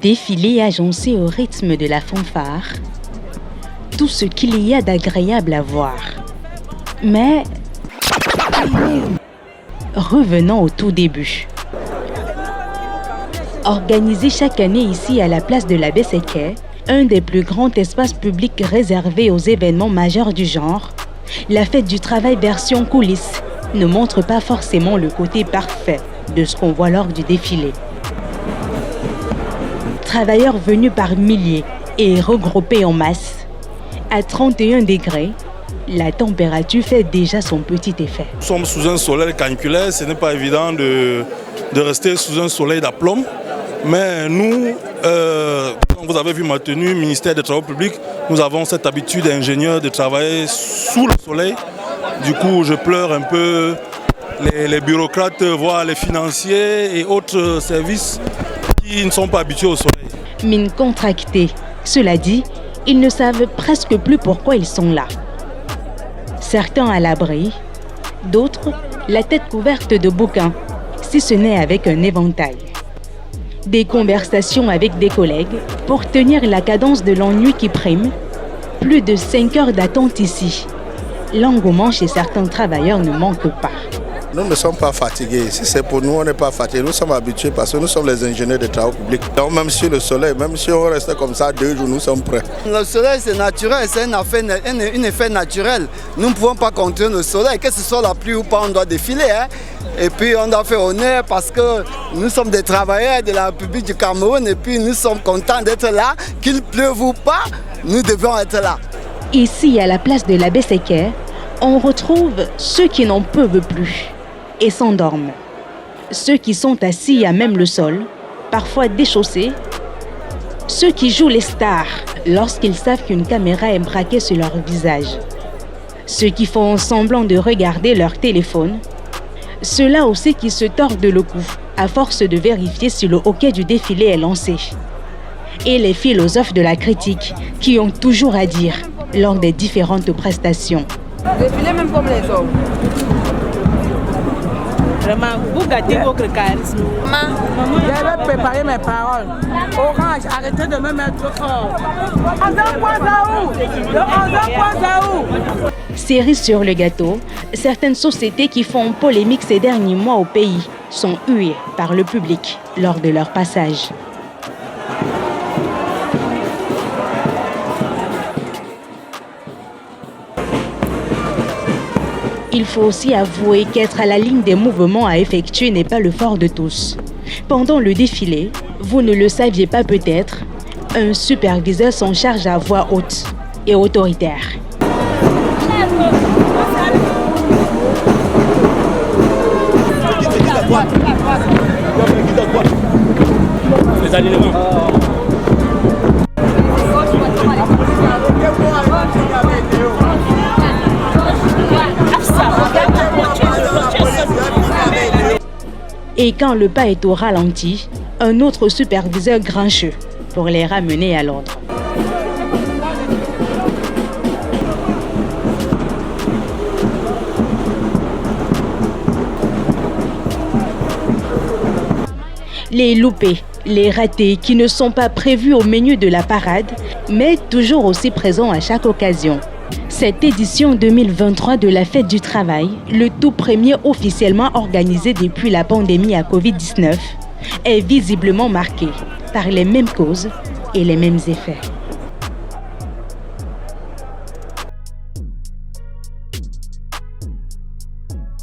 Défilé agencé au rythme de la fanfare, tout ce qu'il y a d'agréable à voir. Mais revenons au tout début. Organisé chaque année ici à la place de la Besséké, un des plus grands espaces publics réservés aux événements majeurs du genre, la fête du travail version coulisses ne montre pas forcément le côté parfait de ce qu'on voit lors du défilé. Travailleurs venus par milliers et regroupés en masse, à 31 degrés, la température fait déjà son petit effet. Nous sommes sous un soleil caniculaire, ce n'est pas évident de rester sous un soleil d'aplomb. Mais nous, comme vous avez vu ma tenue, ministère des Travaux publics, nous avons cette habitude d'ingénieurs de travailler sous le soleil. Du coup, je pleure un peu les bureaucrates, voire les financiers et autres services qui ne sont pas habitués au soleil. Mine contractée. Cela dit, ils ne savent presque plus pourquoi ils sont là. Certains à l'abri, d'autres la tête couverte de bouquins, si ce n'est avec un éventail. Des conversations avec des collègues pour tenir la cadence de l'ennui qui prime. Plus de 5 heures d'attente ici. L'engouement chez certains travailleurs ne manque pas. Nous ne sommes pas fatigués. Si c'est pour nous, on n'est pas fatigués. Nous sommes habitués parce que nous sommes les ingénieurs des travaux publics. Donc même sur le soleil, même si on reste comme ça 2 jours, nous sommes prêts. Le soleil c'est naturel, c'est un effet naturel. Nous ne pouvons pas contrôler le soleil. Que ce soit la pluie ou pas, on doit défiler. Et puis on doit faire honneur parce que nous sommes des travailleurs de la République du Cameroun et puis nous sommes contents d'être là. Qu'il pleuve ou pas, nous devons être là. Ici, à la place de la Besséké, on retrouve ceux qui n'en peuvent plus et s'endorment. Ceux qui sont assis à même le sol, parfois déchaussés. Ceux qui jouent les stars lorsqu'ils savent qu'une caméra est braquée sur leur visage. Ceux qui font semblant de regarder leur téléphone. Ceux-là aussi qui se tordent le cou à force de vérifier si le hockey du défilé est lancé. Et les philosophes de la critique qui ont toujours à dire lors des différentes prestations. Défilez même comme les hommes. Vraiment, vous gâtez votre charisme. J'avais préparé mes paroles. Orange, arrêtez de me mettre fort. Cerise sur le gâteau, certaines sociétés qui font polémique ces derniers mois au pays sont huées par le public lors de leur passage. Il faut aussi avouer qu'être à la ligne des mouvements à effectuer n'est pas le fort de tous. Pendant le défilé, vous ne le saviez pas peut-être, un superviseur s'en charge à voix haute et autoritaire. Les alignements. Et quand le pas est au ralenti, un autre superviseur grincheux pour les ramener à l'ordre. Les loupés, les ratés qui ne sont pas prévus au menu de la parade, mais toujours aussi présents à chaque occasion. Cette édition 2023 de la Fête du Travail, le tout premier officiellement organisé depuis la pandémie à Covid-19, est visiblement marquée par les mêmes causes et les mêmes effets.